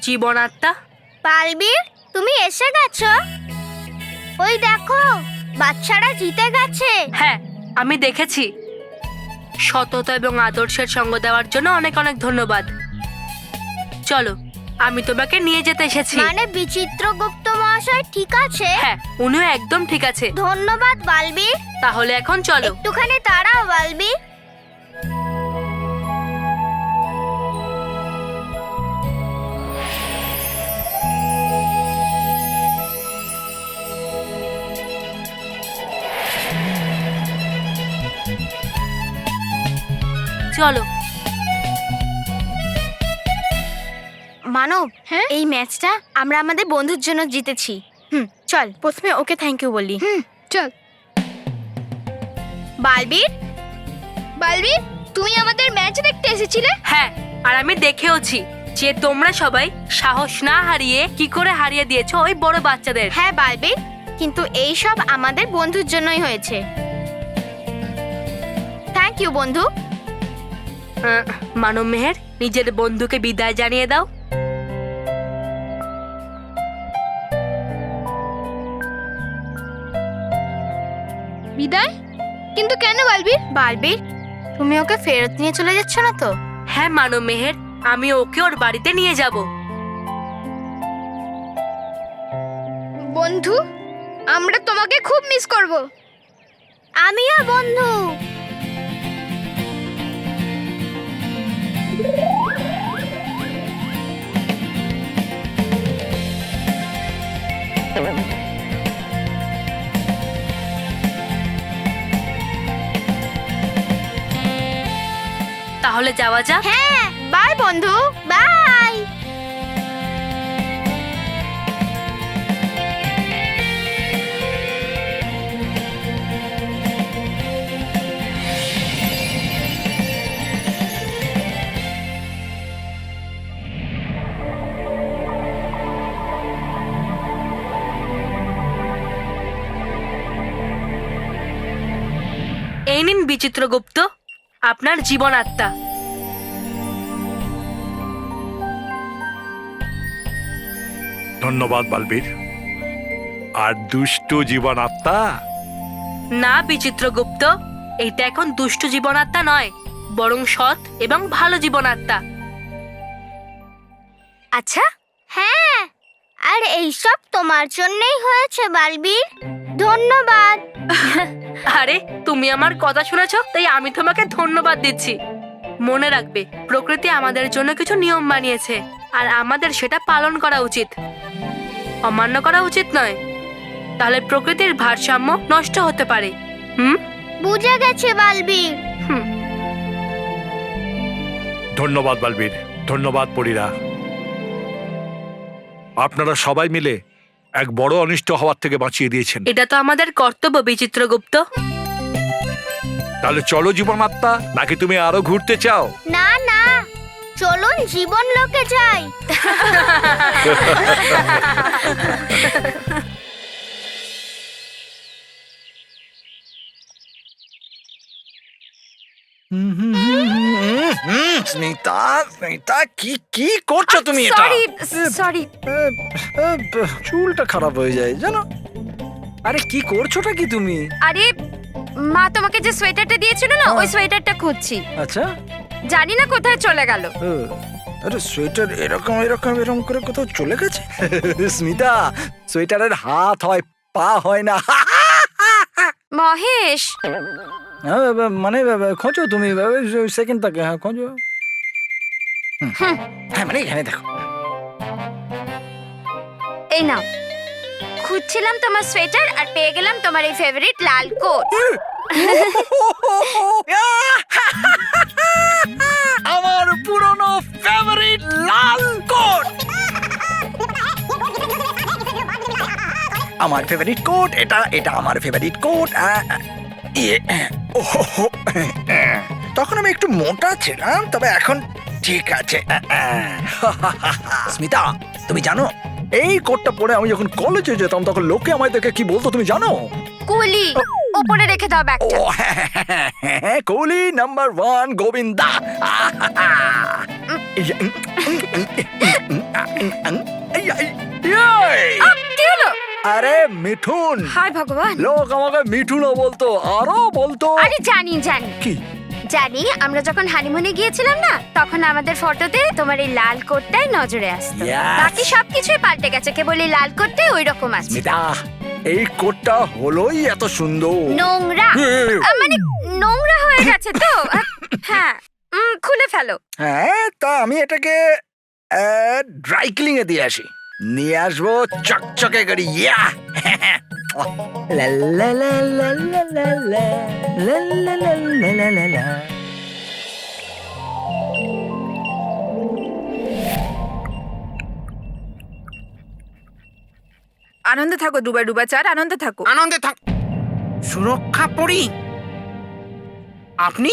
জীবন আত্মা। বালবীর, তুমি এসে গেছো? ওই দেখো, বাচ্চারা জিতে গেছে। হ্যাঁ, আমি দেখেছি। সততা এবং আদর্শের সঙ্গ দেওয়ার জন্য অনেক অনেক ধন্যবাদ। চলো, আমি তোমাকে নিয়ে যেতে এসেছি। মানে বিচিত্রগুপ্ত মহাশয় ঠিক আছে? হ্যাঁ, উনিও একদম ঠিক আছে। ধন্যবাদ বালবীর। তাহলে এখন চলো। একটুখানি দাঁড়াও বালবীর। চলো। মানব, হ্যাঁ? এই ম্যাচটা আমরা আমাদের বন্ধুর জন্য জিতেছি। চল প্রথমে ওকে থ্যাংক ইউ বলি। চল। বালবীর, বালবীর, তুমি আমাদের ম্যাচ দেখতে এসেছিলে? হ্যাঁ, আর আমি দেখেওছি যে তোমরা সবাই সাহস না হারিয়ে কি করে হারিয়ে দিয়েছো ওই বড় বাচ্চাদের। হ্যাঁ বালবীর, কিন্তু এই সব আমাদের বন্ধুর জন্যই হয়েছে। থ্যাংক ইউ বন্ধু। মানব মেহের, নিজের বন্ধুকে বিদায় জানিয়ে দাও। বিদায়? কিন্তু কেন বালবীর? বালবীর, তুমি ওকে ফেরত নিয়ে চলে যাচ্ছ না তো? হ্যাঁ মানব মেহের, আমি ওকে ওর বাড়িতে নিয়ে যাব। বন্ধু, আমরা তোমাকে খুব মিস করব। আমিও বন্ধু। তাহলে যাওয়া যাক। হ্যাঁ, বাই বন্ধু, বাই। এই নিন বিচিত্রগুপ্ত, আপনার জীবন আত্মা। ধন্যবাদ বালবীর। আর দুষ্ট জীবন আত্মা? না বিচিত্রগুপ্ত, এইটা এখন দুষ্ট জীবন আত্মা নয়, বরং সৎ এবং ভালো জীবন আত্মা। আচ্ছা, হ্যাঁ, আর এইসব তোমার জন্যই হয়েছে বালবীর। ধন্যবাদ। আরে, তুমি আমার কথা শুনেছো, তাই আমি তোমাকে ধন্যবাদ দিচ্ছি। মনে রাখবে, প্রকৃতি আমাদের জন্য কিছু নিয়ম বানিয়েছে, আর আমাদের সেটা পালন করা উচিত, অমান্য করা উচিত নয়। তাহলে প্রকৃতির ভারসাম্য নষ্ট হতে পারে। বুঝে গেছে বালবীর। ধন্যবাদ বালবীর, ধন্যবাদ পরীরা। আপনারা সবাই মিলে এক বড় অনিষ্ট হওয়ার থেকে বাঁচিয়ে দিয়েছেন। এটা তো আমাদের কর্তব্য বিচিত্রগুপ্ত। তাহলে চলো জীবন আত্মা, নাকি তুমি আরো ঘুরতে চাও? না না, চলুন জীবন লোকে যাই। স্মিতা, স্মিতা, কি কি করছো তুমি এটা? সরি। চুলটা খারাপ হয়ে যায় জানো। আরে কি করছোটা কি তুমি? আরে, মা তোমাকে যে সোয়েটারটা দিয়েছিল না, ওই সোয়েটারটা খুঁজছি। আচ্ছা, জানি না কোথায় চলে গেল। আরে সোয়েটার এরকম এরকম এরকম করে কোথাও চলে গেছে? স্মিতা, সোয়েটারের হাত হয়, পা হয় না। মহেশ, মানে খোঁজো তুমি, সেকেন্ড তাকে, হ্যাঁ খোঁজো। হ্যাঁ মানে এখানে দেখো। এই নাও, খুঁজছিলাম তোমার সোয়েটার আর পেয়ে গেলাম তোমার এই ফেভারিট লাল কোট। আমার পুরনো ফেভারিট লাল কোট। আমার ফেভারিট কোট এটা, এটা আমার ফেভারিট কোট। তখন আমি একটু মোটা ছিলাম, তবে এখন ঠিক আছে। স্মিতা, তুমি জানো এই কোটটা পরে আমি যখন কলেজে যেতাম তখন লোকে আমায় দেখে কি বলতো তুমি জানো? কুলি, উপরে রেখে দাও ব্যাগটা। ও হ্যাঁ, কুলি নাম্বার 1 গোবিন্দা। কি হলো? আরে মিঠুন, হায় ভগবান। লোক আমাকে মিঠুনও বলতো, আরো বলতো। আরে জানি জানি কি? জানি, আমরা যখন হানিমুনে গিয়েছিলাম না, তখন আমাদের ফটোতে তোমার এই লাল কোটটাই নজরে আসতো। Yes! বাকি সবকিছুই পাল্টে গেছে, কেবল এই লাল কোটটাই ওই রকম আছে। স্মিতা, এই কোটটা হলোই এত সুন্দর। নোংরা, মানে নোংরা হয়ে গেছে তো। হ্যাঁ, খুলে ফেলো। হ্যাঁ, তা আমি এটাকে ড্রাই ক্লিং এ দিয়ে আসি, নিয়ে আসবো চকচকে করি। ইয়া লা লা লা লা লা লা লা লা লা লা লা লা লা। আনন্দে থাকো ডুবা ডুবা চার, আনন্দে থাকো। আনন্দে থাক। সুরক্ষা পরি আপনি?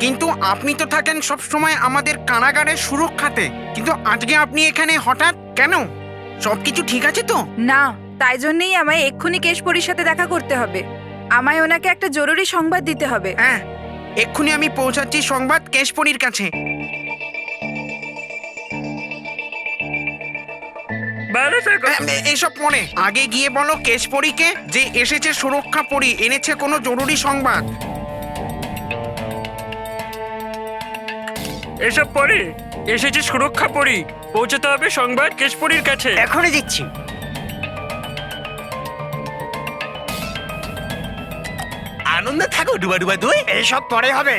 কিন্তু আপনি তো থাকেন সব সময় আমাদের কারাগারের সুরক্ষাতে, কিন্তু আজকে আপনি এখানে হঠাৎ কেন? সবকিছু ঠিক আছে তো? না, তাই জন্যই আমায় এক্ষুনি কেশপরির সাথে দেখা করতে হবে। আমায় ওনাকে একটা জরুরি সংবাদ দিতে হবে। হ্যাঁ, এক্ষুনি আমি পৌঁছাচ্ছি সংবাদ কেশপরির কাছে। এসব পরে আগে গিয়ে বলো কেশপরিকে যে এসেছে সুরক্ষা পরি, এনেছে কোনো জরুরি সংবাদ। এসব পরে এসেছে সুরক্ষা পরি, পৌঁছাতে হবে সংবাদ কেশপরির কাছে। এখনই দিচ্ছি। আনন্দে থাকো ডুবা ডুবা দুই। এসব পরে হবে।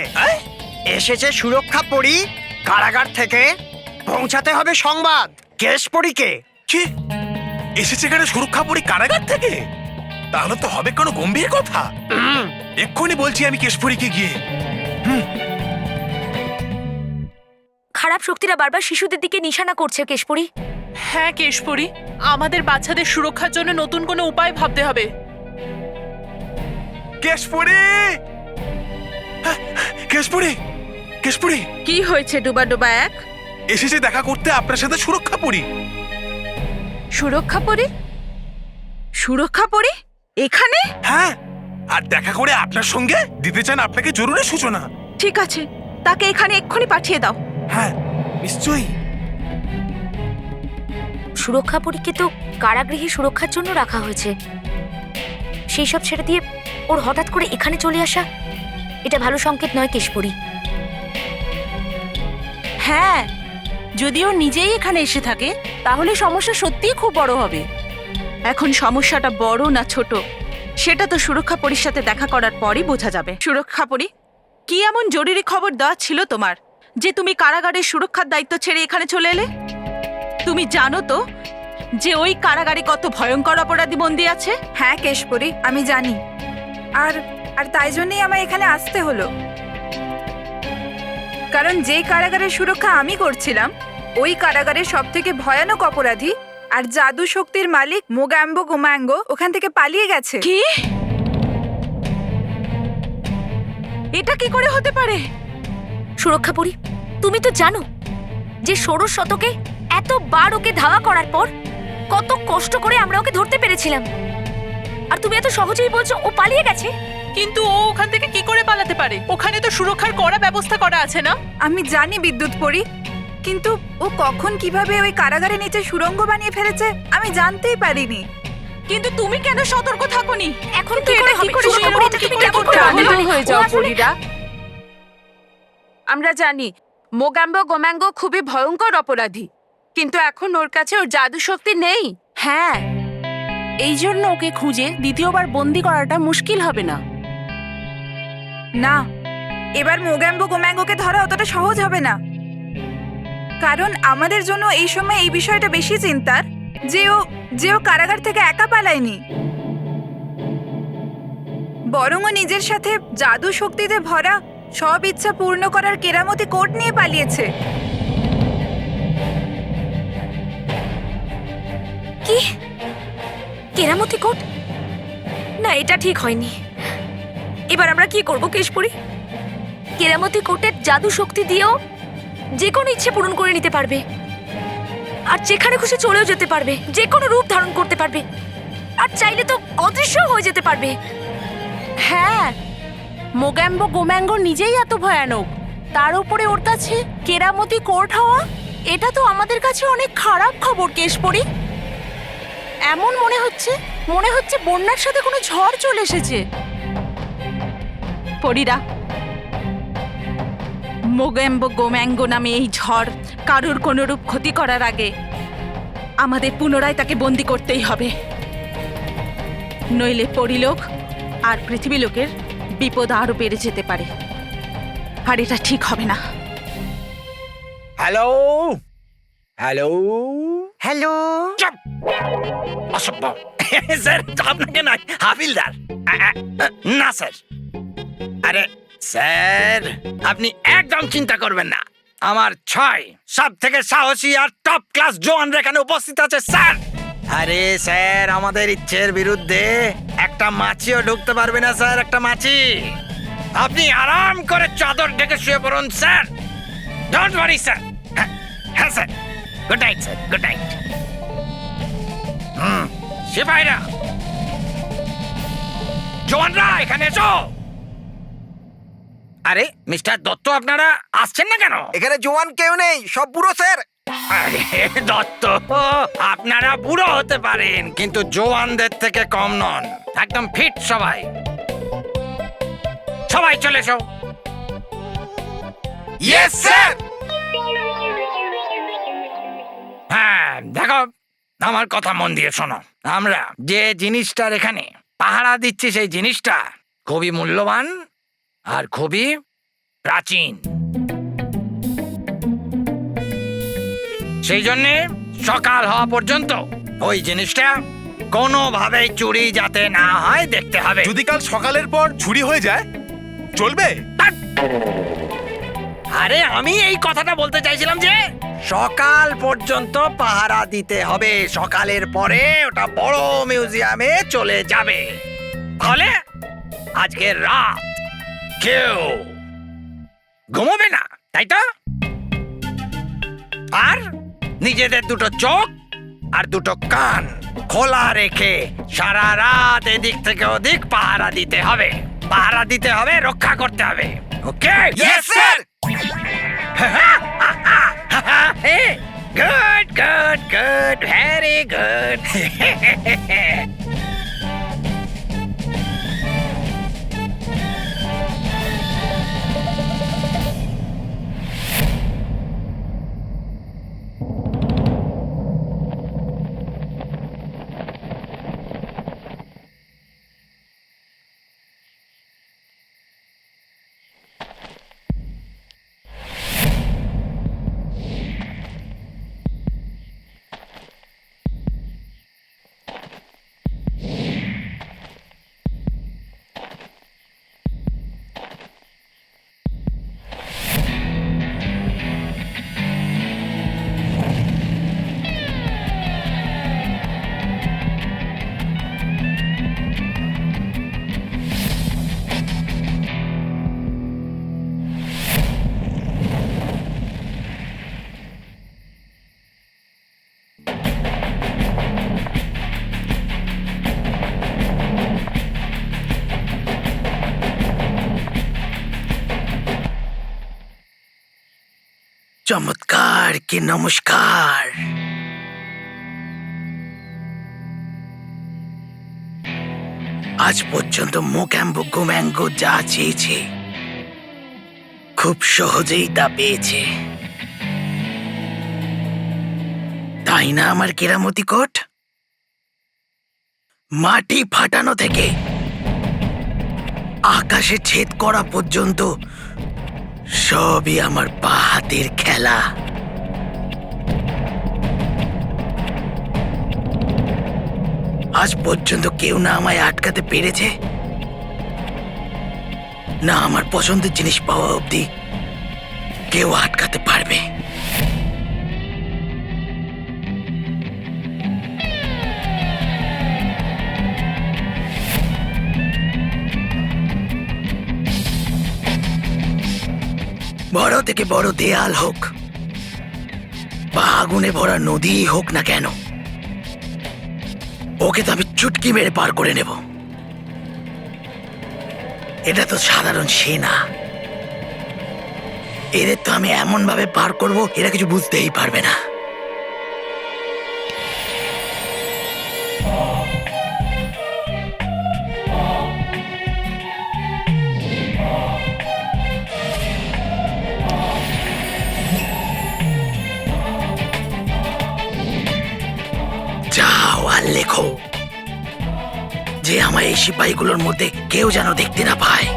এসেছে সুরক্ষা পরি, কারাগার থেকে পৌঁছাতে হবে সংবাদ কেশপরিকে। কি এসেছে এখানে সুরক্ষা পরি কারাগার থেকে? তাহলে তো হবে কোনো গম্ভীর কথা। এক্ষুনি বলছি আমি কেশপুরীকে গিয়ে। খারাপ শক্তিরা বারবার শিশুদের দিকে নিশানা করছে কেশপুরী। হ্যাঁ কেশপুরী, আমাদের বাচ্চাদের সুরক্ষার জন্য নতুন কোনো উপায় ভাবতে হবে। কেশপুরী, কেশপুরী, কেশপুরী কি হয়েছে ডুবা ডুবা এক? এসেছে দেখা করতে আপনার সাথে সুরক্ষা পরি। সুরক্ষা পরি? সুরক্ষা পরি এখানে? হ্যাঁ, আর দেখা করে আপনার সঙ্গে দিতে চান আপনাকে জরুরি সূচনা। ঠিক আছে, তাকে এখানে এক্ষুনি পাঠিয়ে দাও। হ্যাঁ, নিশ্চয়ই। সুরক্ষা পরীকে তো কারাগৃহে সুরক্ষার জন্য রাখা হয়েছে, সেই সব ছেড়ে দিয়ে ওর হঠাৎ করে এখানে চলে আসা, এটা ভালো সংকেত নয় কেশপুরী। হ্যাঁ, যদি ও নিজেই এখানে এসে থাকে তাহলে সমস্যা সত্যিই খুব বড় হবে। এখন সমস্যাটা বড় না ছোট সেটা তো সুরক্ষা পরির সাথে দেখা করার পরই বোঝা যাবে। সুরক্ষা পরি, কি এমন জরুরি খবর দেওয়া ছিল তোমার যে তুমি কারাগারের সুরক্ষার দায়িত্ব ছেড়ে এখানে চলে এলে? তুমি জানো তো যে ওই কারাগারে কত ভয়ঙ্কর অপরাধী বন্দী আছে? হ্যাঁ কেশপুরী, আমি জানি। আর আর তাই জন্যই আমায় এখানে আসতে হলো, কারণ যে কারাগারের সুরক্ষা আমি করছিলাম ওই কারাগারের সবথেকে ভয়ানক অপরাধী আর জাদু শক্তির মালিক মোগ্যাম্বো গোম্যাঙ্গো ওখান থেকে পালিয়ে গেছে। কি? এটা কি করে হতে পারে? সুরক্ষা পরী, তুমি তো জানো যে ষোড়শ শতকে এতবার ওকে ধাওয়া করার পর কত কষ্ট করে আমরা ওকে ধরতে পেরেছিলাম, আর তুমি এত সহজেই বলছো ও পালিয়ে গেছে। কিন্তু ও ওখান থেকে কি করে পালাতে পারে? ওখানে তো সুরক্ষার কড়া ব্যবস্থা করা আছে না? আমি জানি বিদ্যুৎ পরি, কিন্তু ও কখন কিভাবে ওই কারাগারের নিচে সুড়ঙ্গ বানিয়ে ফেলেছে আমি জানতেই পারিনি। কিন্তু তুমি কেন সতর্ক থাকোনি? এখন কি করে হবে? সুরক্ষা পরী, এটা তুমি কেমন করে বলতে পারো? হয়ে যাও পরীরা। আমরা জানি মোগ্যাম্বো গোম্যাঙ্গো খুবই ভয়ঙ্কর অপরাধী, কিন্তু এখন ওর কাছে ওর জাদু শক্তি নেই। হ্যাঁ, এই জন্য ওকে খুঁজে দ্বিতীয়বার বন্দি করাটা মুশকিল হবে না। না, এবার মোগ্যাম্বো গোম্যাঙ্গোকে ধরা অতটা সহজ হবে না, কারণ আমাদের জন্য এই সময় এই বিষয়টা বেশি চিন্তার যে ও কারাগার থেকে একা পালায়নি, বরং ও নিজের সাথে জাদু শক্তিতে ভরা সব ইচ্ছা পূর্ণ করার কেরামতি কোড নিয়ে পালিয়েছে। কি কেরামতি কোট? না, এটা ঠিক হয়নি। এবার আমরা কি করব কেশপুরী? কেরামতি কোটের জাদু শক্তি দিয়েও যে কোনো ইচ্ছে পূরণ করে নিতে পারবে, আর যেখানে খুশি চলেও যেতে পারবে, যে কোনো রূপ ধারণ করতে পারবে, আর চাইলে তো অদৃশ্য হয়ে যেতে পারবে। হ্যাঁ, মোগ্যাম্বো গোম্যাঙ্গো নিজেই এত ভয়ানক তার উপরে ওর কাছে কেরামতি কোর্ট হওয়া, এটা তো আমাদের কাছে অনেক খারাপ খবর কেশপরি। এমন মনে হচ্ছে বন্যার সাথে কোনো ঝড় চলে এসেছে। পরীরা, মোগেম্বো গোম্যাঙ্গো নামে এই ঝড় কারুর কোনরূপ ক্ষতি করার আগে আমাদের পুনরায় তাকে বন্দি করতেই হবে, নইলে পরিলোক আর পৃথিবীলোকের বিপদ আরো বেড়ে যেতে পারে, আর এটা ঠিক হবে না। Hello hello hello. চুপ! অসভ্য! স্যার, আপনাকে নয়, হাবিলদার। না স্যার। আরে স্যার, আপনি একদম চিন্তা করবেন না। আমার 6 সব থেকে সাহসী আর টপ ক্লাস জওয়ানরা এখানে উপস্থিত আছে স্যার। আরে স্যার, আমাদের ইচ্ছের বিরুদ্ধে একটা মাছিও ঢুকতে পারবে না স্যার, একটা মাছি। আপনি আরাম করে চাদর ঢেকে শুয়ে পড়ুন স্যার। Don't worry sir. হ্যাঁ sir, good night sir, good night. সিপাহীরা, জওয়ানরা, এখানে এসো। আরে মিস্টার দত্ত, আপনারা আসছেন না কেন? এখানে জওয়ান কেউ নেই, সব বুড়ো স্যার। আরে দত্ত, আপনারা বুড়ো হতে পারেন কিন্তু জওয়ানদের থেকে কম নন, একদম ফিট সবাই। সবাই চলে এসো। Yes sir. হ্যাঁ দেখো, আমার কথা মন দিয়ে শোনো। আমরা যে জিনিসটার এখানে পাহারা দিচ্ছি সেই জিনিসটা খুবই মূল্যবান আর খুবই প্রাচীন। সেই জন্যে সকাল হওয়া পর্যন্ত ওই জিনিসটা কোনোভাবেই চুরি যাতে না হয় দেখতে হবে। যদি কাল সকালের পর চুরি হয়ে যায় চলবে? আরে আমি এই কথাটা বলতে চাইছিলাম যে সকাল পর্যন্ত পাহারা দিতে হবে, সকালের পরে ওটা বড় মিউজিয়ামে চলে যাবে। ফলে আজকের রাত কেউ ঘুমোবে না, তাই তো? আর নিজেদের দুটো চোখ আর দুটো কান খোলা রেখে সারা রাত এদিক থেকে ওদিক পাহারা দিতে হবে, পাহারা দিতে হবে, রক্ষা করতে হবে। ওকে? Yes, sir! Good good good, very good. চমৎকার কি নমস্কার। আজ পর্যন্ত মোগ্যাম্বো গোম্যাঙ্গো যা চেয়েছে খুব সহজেই তা পেয়েছে, তাই না আমার কেরামতি কোট? মাটি ফাটানো থেকে আকাশে ছেদ করা পর্যন্ত সবই আমার বা হাতের খেলা। আজ পর্যন্ত কেউ না আমায় আটকাতে পেরেছে, না আমার পছন্দের জিনিস পাওয়া অবধি কেউ আটকাতে পারবে। বড় থেকে বড় দেয়াল হোক বা আগুনে ভরা নদী হোক না কেন, ওকে তো আমি চুটকি মেরে পার করে নেব। এটা তো সাধারণ সেনা, এদের তো আমি এমন ভাবে পার করব এরা কিছু বুঝতেই পারবে না। যাও আর লেখো যে আমার এই সিপাহীগুলোর মধ্যে কেউ যেন দেখতে না পায়।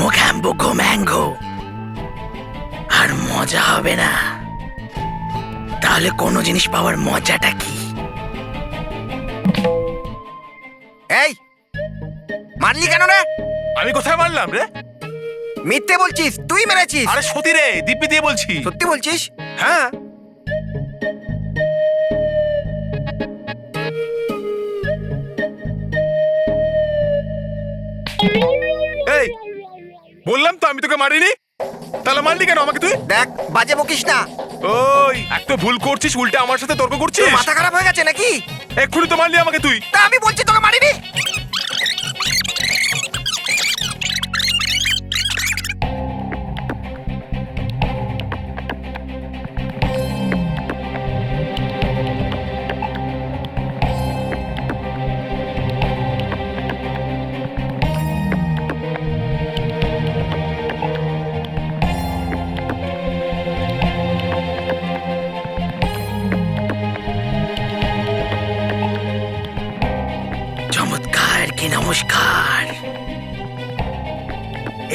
মোগ্যাম্বো গোম্যাঙ্গো আর মজা হবে না। তাহলে কোনো জিনিস পাওয়ার মজাটা কি? এই মারলি কেন রে? আমি কোথায় মারলাম রে? মিথ্যে বলছিস, তুই মেরেছিস। আরে সত্যি রে, দিব্যি দিয়ে বলছি। সত্যি বলছিস? হ্যাঁ। এই বললাম তো আমি তোকে মারিনি, তাহলে মারলি কেন আমাকে তুই? দেখ বাজে বকিস না। ওই এক তো ভুল করছিস, উল্টে আমার সাথে তর্ক করছিস। তোর মাথা খারাপ হয়ে গেছে নাকি? এক্ষুনি তো মারলি আমাকে তুই। তা আমি বলছি তোকে মারিনি। চমৎকার কি নমস্কার।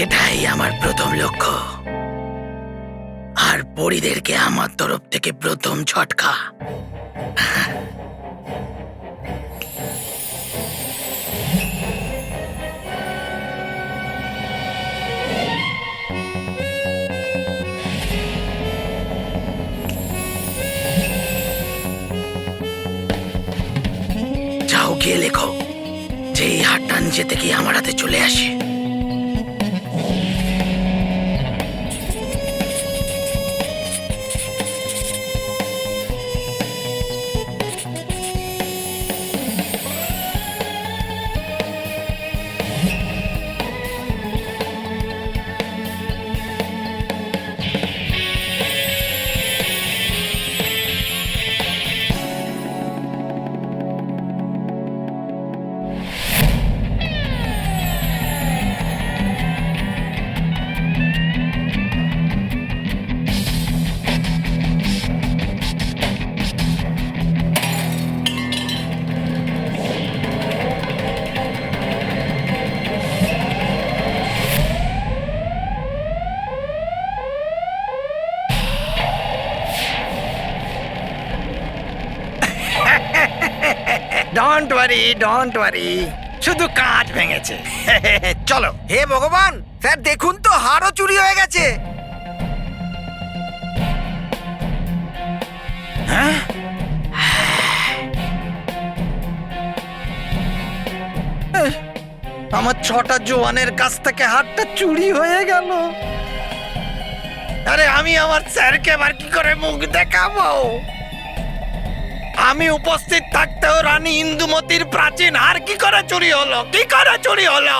এটাই আমার প্রথম লক্ষ্য, আর পরীদেরকে আমার তরফ থেকে প্রথম ঝটকা। যাও গিয়ে লেখো যে এই হারটা নিজে থেকে আমার হাতে চলে আসে। ডোন্ট ওয়ারি, শুধু কাঁচ ভেঙেছে। চলো। হে ভগবান, স্যার দেখুন তো হারও চুরি হয়ে গেছে। হ্যাঁ? আমার 6টা জওয়ানের কাছ থেকে হারটা চুরি হয়ে গেল। আরে আমি আমার স্যারকে আবার কি করে মুখ দেখাবো? আমি উপস্থিত থাকতেও রানী ইন্দুমতির প্রাচীন হার কি করে চুরি হলো?